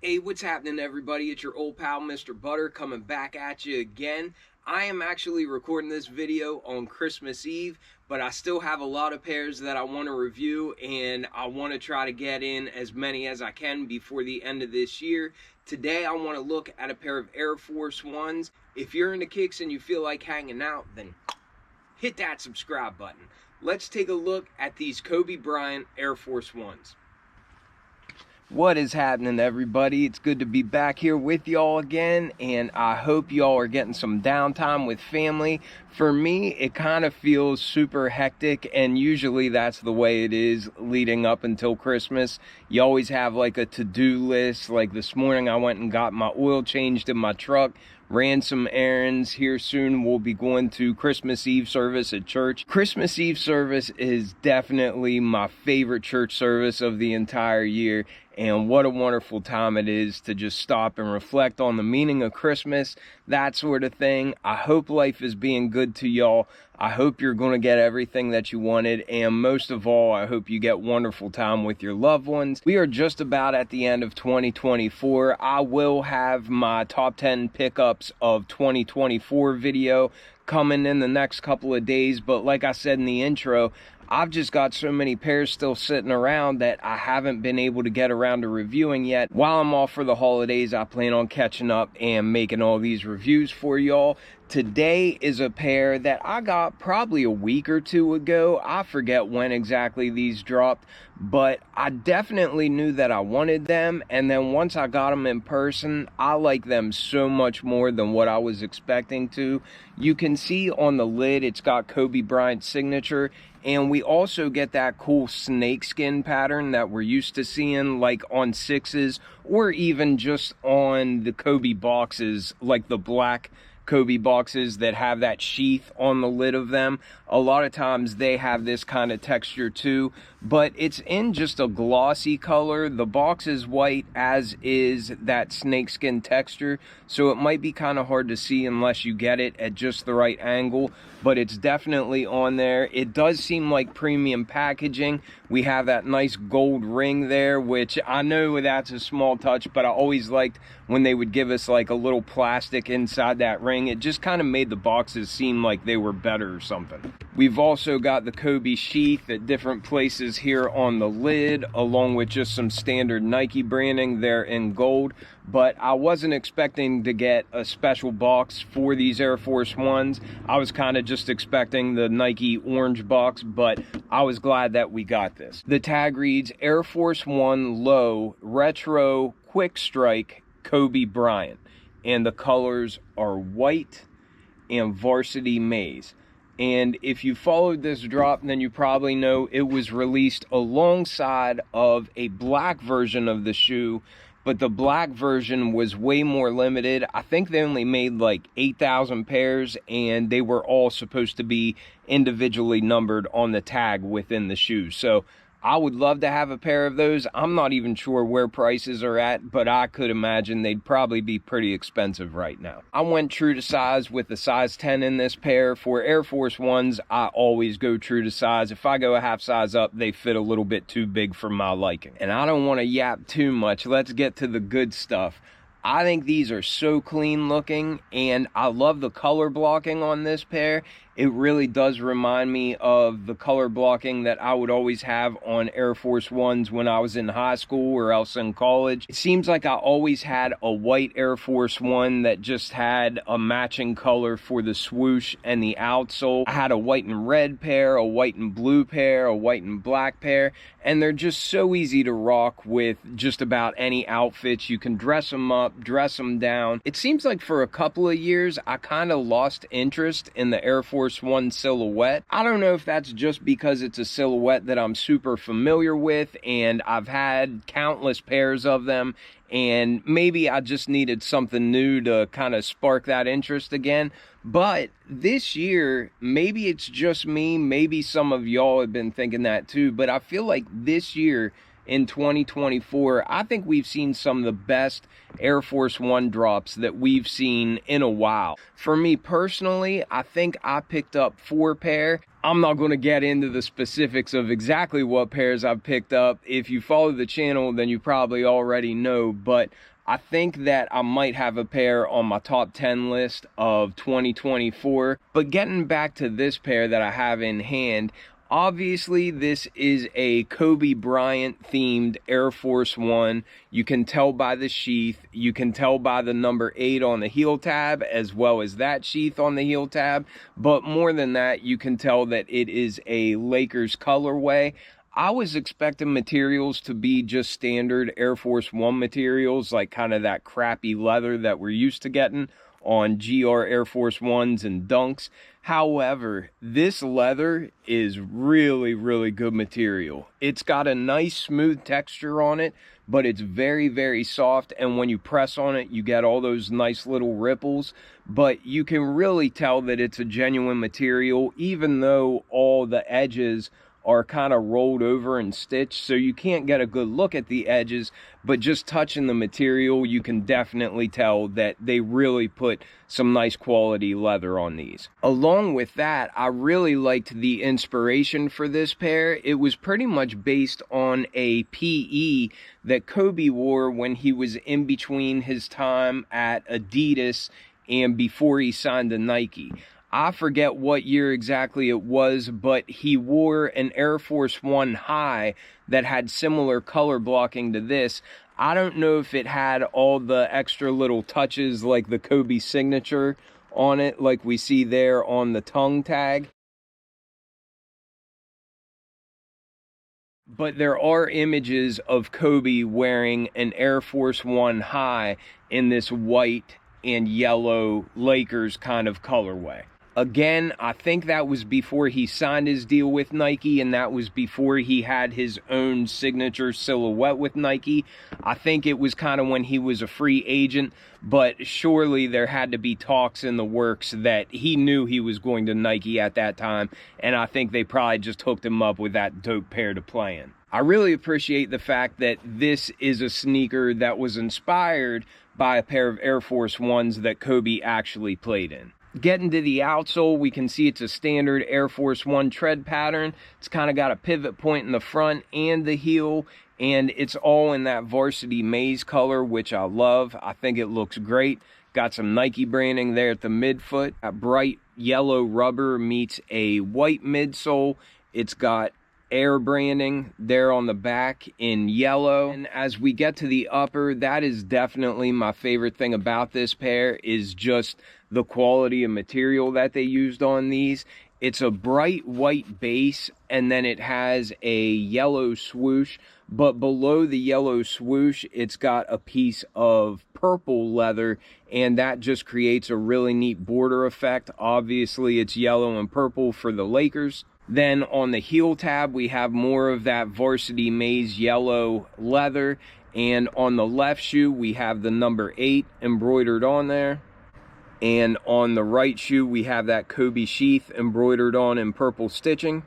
Hey, what's happening, everybody? It's your old pal, Mr. Butter, coming back at you again. I am actually recording this video on Christmas Eve, but I still have a lot of pairs that I want to review, and I want to try to get in as many as I can before the end of this year. Today, I want to look at a pair of Air Force Ones. If you're into kicks and you feel like hanging out, then hit that subscribe button. Let's take a look at these Kobe Bryant Air Force Ones. What is happening, everybody? It's good to be back here with y'all again, and I hope y'all are getting some downtime with family. For me, it kind of feels super hectic, and usually that's the way it is leading up until Christmas. You always have like a to-do list. Like this morning, I went and got my oil changed in my truck, ran some errands. Here soon we'll be going to Christmas Eve service at church. Christmas Eve service is definitely my favorite church service of the entire year, and what a wonderful time it is to just stop and reflect on the meaning of Christmas, that sort of thing. I hope life is being good to y'all. I hope you're going to get everything that you wanted, and most of all, I hope you get wonderful time with your loved ones. We are just about at the end of 2024. I will have my top 10 pickups of 2024 video coming in the next couple of days, but like I said in the intro, I've just got so many pairs still sitting around that I haven't been able to get around to reviewing yet. While I'm off for the holidays, I plan on catching up and making all these reviews for y'all. Today is a pair that I got probably a week or two ago. I forget when exactly these dropped, but I definitely knew that I wanted them, and then once I got them in person, I like them so much more than what I was expecting to. You can see on the lid it's got Kobe Bryant's signature, and we also get that cool snakeskin pattern that we're used to seeing like on sixes, or even just on the Kobe boxes, like the black Kobe boxes that have that sheath on the lid of them. A lot of times they have this kind of texture too, but it's in just a glossy color. The box is white, as is that snakeskin texture, so it might be kind of hard to see unless you get it at just the right angle, but it's definitely on there. It does seem like premium packaging. We have that nice gold ring there, which I know that's a small touch, but I always liked when they would give us like a little plastic inside that ring. It just kind of made the boxes seem like they were better or something. We've also got the Kobe sheath at different places here on the lid, along with just some standard Nike branding there in gold. But I wasn't expecting to get a special box for these Air Force Ones. I was kind of just expecting the Nike orange box, but I was glad that we got this. The tag reads Air Force One Low Retro Quick Strike Kobe Bryant, and the colors are white and varsity maize. And if you followed this drop, then you probably know it was released alongside of a black version of the shoe, but the black version was way more limited. I think they only made like 8,000 pairs, and they were all supposed to be individually numbered on the tag within the shoe. So I would love to have a pair of those. I'm not even sure where prices are at, but I could imagine they'd probably be pretty expensive right now. I went true to size with the size 10 in this pair. For Air Force Ones, I always go true to size. If I go a half size up, they fit a little bit too big for my liking. And I don't want to yap too much. Let's get to the good stuff. I think these are so clean looking, and I love the color blocking on this pair. It really does remind me of the color blocking that I would always have on Air Force Ones when I was in high school or else in college. It seems like I always had a white Air Force One that just had a matching color for the swoosh and the outsole. I had a white and red pair, a white and blue pair, a white and black pair, and they're just so easy to rock with just about any outfits. You can dress them up, dress them down. It seems like for a couple of years, I kind of lost interest in the Air Force One silhouette. I don't know if that's just because it's a silhouette that I'm super familiar with, and I've had countless pairs of them, and maybe I just needed something new to kind of spark that interest again. But this year, maybe it's just me, maybe some of y'all have been thinking that too, but I feel like this year in 2024, I think we've seen some of the best Air Force One drops that we've seen in a while. For me personally, I think I picked up 4 pair. I'm not going to get into the specifics of exactly what pairs I've picked up. If you follow the channel, then you probably already know, but I think that I might have a pair on my top 10 list of 2024. But getting back to this pair that I have in hand, obviously this is a Kobe Bryant themed Air Force One. You can tell by the sheath, you can tell by the number 8 on the heel tab, as well as that sheath on the heel tab. But more than that, you can tell that it is a Lakers colorway. I was expecting materials to be just standard Air Force One materials, like kind of that crappy leather that we're used to getting on GR Air Force Ones and Dunks. However, this leather is really, really good material. It's got a nice smooth texture on it, but it's very, very soft, and when you press on it, you get all those nice little ripples. But you can really tell that it's a genuine material, even though all the edges are kind of rolled over and stitched, so you can't get a good look at the edges, but just touching the material, you can definitely tell that they really put some nice quality leather on these. Along with that, I really liked the inspiration for this pair. It was pretty much based on a PE that Kobe wore when he was in between his time at Adidas and before he signed to Nike. I forget what year exactly it was, but he wore an Air Force One high that had similar color blocking to this. I don't know if it had all the extra little touches like the Kobe signature on it, like we see there on the tongue tag. But there are images of Kobe wearing an Air Force One high in this white and yellow Lakers kind of colorway. Again, I think that was before he signed his deal with Nike, and that was before he had his own signature silhouette with Nike. I think it was kind of when he was a free agent, but surely there had to be talks in the works that he knew he was going to Nike at that time, and I think they probably just hooked him up with that dope pair to play in. I really appreciate the fact that this is a sneaker that was inspired by a pair of Air Force Ones that Kobe actually played in. Getting to the outsole, we can see it's a standard Air Force One tread pattern. It's kind of got a pivot point in the front and the heel, and it's all in that varsity maize color, which I love. I think it looks great. Got some Nike branding there at the midfoot. A bright yellow rubber meets a white midsole. It's got Air branding there on the back in yellow. And as we get to the upper, that is definitely my favorite thing about this pair, is just the quality of material that they used on these. It's a bright white base, and then it has a yellow swoosh, but below the yellow swoosh, it's got a piece of purple leather, and that just creates a really neat border effect. Obviously, it's yellow and purple for the Lakers. Then on the heel tab, we have more of that varsity maize yellow leather. And on the left shoe, we have the number 8 embroidered on there. And on the right shoe, we have that Kobe sheath embroidered on in purple stitching.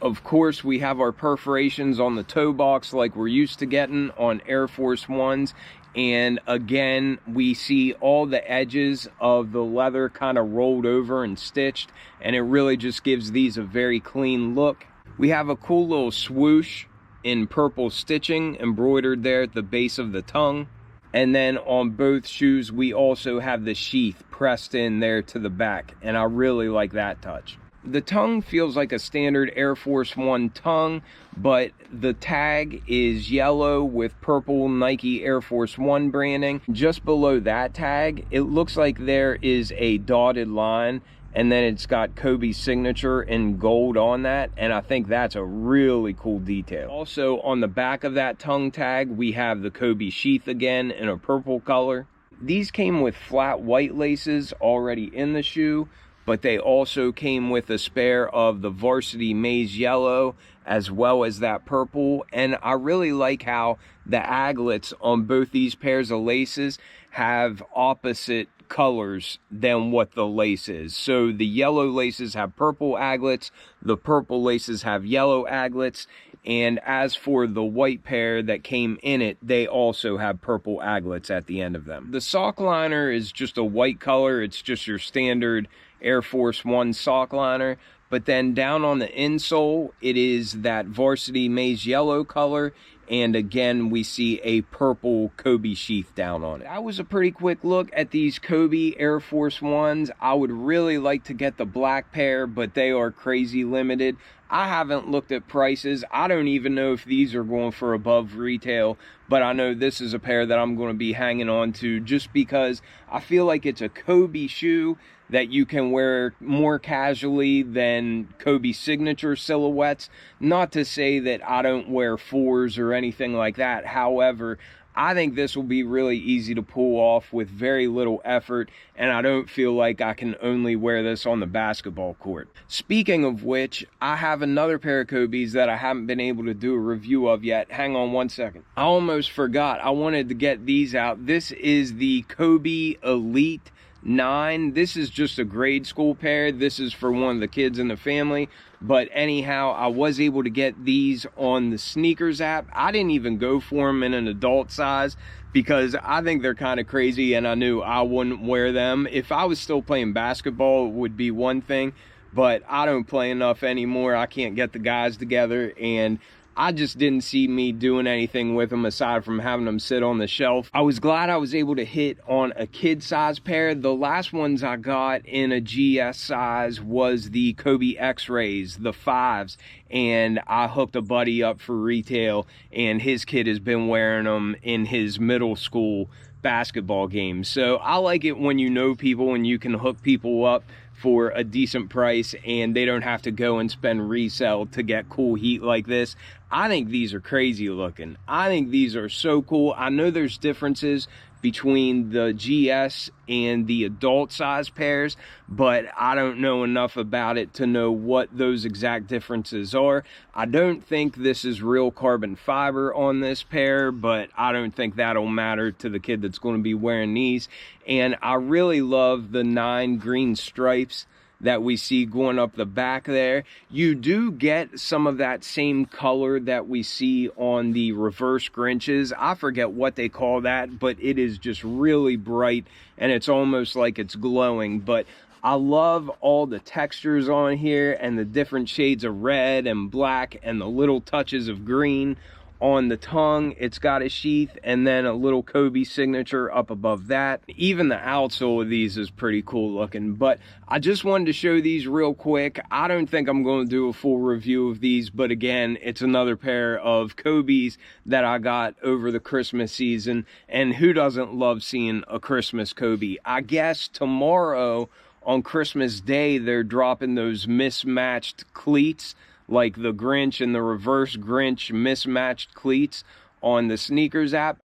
Of course, we have our perforations on the toe box like we're used to getting on Air Force Ones. And again, we see all the edges of the leather kind of rolled over and stitched, and it really just gives these a very clean look. We have a cool little swoosh in purple stitching embroidered there at the base of the tongue. And then on both shoes, we also have the sheath pressed in there to the back, and I really like that touch. The tongue feels like a standard Air Force One tongue, but the tag is yellow with purple Nike Air Force One branding. Just below that tag, it looks like there is a dotted line, and then it's got Kobe's signature in gold on that, and I think that's a really cool detail. Also, on the back of that tongue tag, we have the Kobe sheath again in a purple color. These came with flat white laces already in the shoe, but they also came with a spare of the varsity maize yellow as well as that purple. And I really like how the aglets on both these pairs of laces have opposite colors than what the lace is. So the yellow laces have purple aglets, the purple laces have yellow aglets. And as for the white pair that came in it, they also have purple aglets at the end of them. The sock liner is just a white color. It's just your standard Air Force One sock liner. But then down on the insole, it is that varsity maize yellow color. And again, we see a purple Kobe sheath down on it. That was a pretty quick look at these Kobe Air Force Ones. I would really like to get the black pair, but they are crazy limited. I haven't looked at prices. I don't even know if these are going for above retail, but I know this is a pair that I'm going to be hanging on to just because I feel like it's a Kobe shoe that you can wear more casually than Kobe signature silhouettes. Not to say that I don't wear 4s or anything like that. However, I think this will be really easy to pull off with very little effort, and I don't feel like I can only wear this on the basketball court. Speaking of which, I have another pair of Kobe's that I haven't been able to do a review of yet. Hang on one second. I almost forgot. I wanted to get these out. This is the Kobe Elite 9. This is just a grade school pair. This is for one of the kids in the family. But anyhow, I was able to get these on the sneakers app. I didn't even go for them in an adult size because I think they're kind of crazy and I knew I wouldn't wear them. If I was still playing basketball, it would be one thing, but I don't play enough anymore. I can't get the guys together, and I just didn't see me doing anything with them aside from having them sit on the shelf. I was glad I was able to hit on a kid size pair. The last ones I got in a GS size was the Kobe X-Rays, the 5s, and I hooked a buddy up for retail, and his kid has been wearing them in his middle school basketball games. So I like it when you know people and you can hook people up for a decent price and they don't have to go and spend resale to get cool heat like this. I think these are crazy looking. I think these are so cool. I know there's differences between the GS and the adult size pairs, but I don't know enough about it to know what those exact differences are. I don't think this is real carbon fiber on this pair, but I don't think that'll matter to the kid that's going to be wearing these. And I really love the 9 green stripes that we see going up the back there. You do get some of that same color that we see on the reverse Grinches. I forget what they call that, but it is just really bright and it's almost like it's glowing. But I love all the textures on here and the different shades of red and black and the little touches of green. On the tongue, it's got a sheath and then a little Kobe signature up above that. Even the outsole of these is pretty cool looking, but I just wanted to show these real quick. I don't think I'm going to do a full review of these, but again, it's another pair of Kobe's that I got over the Christmas season, and who doesn't love seeing a Christmas Kobe? I guess tomorrow on Christmas Day, they're dropping those mismatched cleats, like the Grinch and the reverse Grinch mismatched cleats on the sneakers app.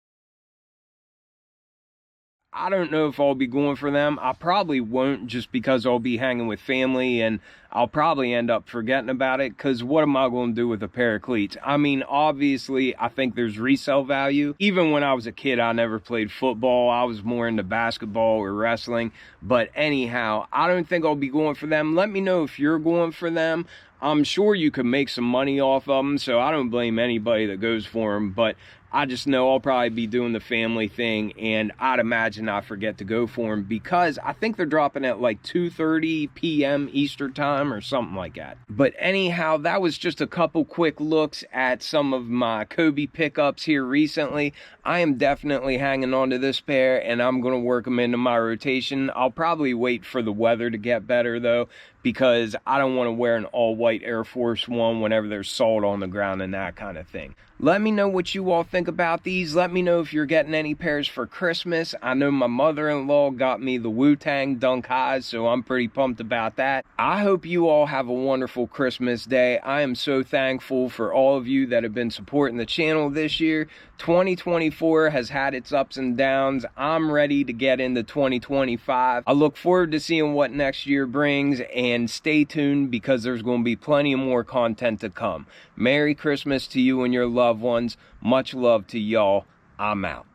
I don't know if I'll be going for them. I probably won't, just because I'll be hanging with family and I'll probably end up forgetting about it, because what am I going to do with a pair of cleats? I mean, obviously, I think there's resale value. Even when I was a kid, I never played football. I was more into basketball or wrestling. But anyhow, I don't think I'll be going for them. Let me know if you're going for them. I'm sure you could make some money off of them, so I don't blame anybody that goes for them, but I just know I'll probably be doing the family thing, and I'd imagine I forget to go for them because I think they're dropping at like 2:30 p.m. Eastern time or something like that. But anyhow, that was just a couple quick looks at some of my Kobe pickups here recently. I am definitely hanging on to this pair, and I'm going to work them into my rotation. I'll probably wait for the weather to get better, though, because I don't want to wear an all-white Air Force One whenever there's salt on the ground and that kind of thing. Let me know what you all think about these. Let me know if you're getting any pairs for Christmas. I know my mother-in-law got me the Wu-Tang Dunk Highs, so I'm pretty pumped about that. I hope you all have a wonderful Christmas day. I am so thankful for all of you that have been supporting the channel this year. 2024 has had its ups and downs. I'm ready to get into 2025. I look forward to seeing what next year brings, and stay tuned because there's going to be plenty of more content to come. Merry Christmas to you and your loved ones. Much love to y'all. I'm out.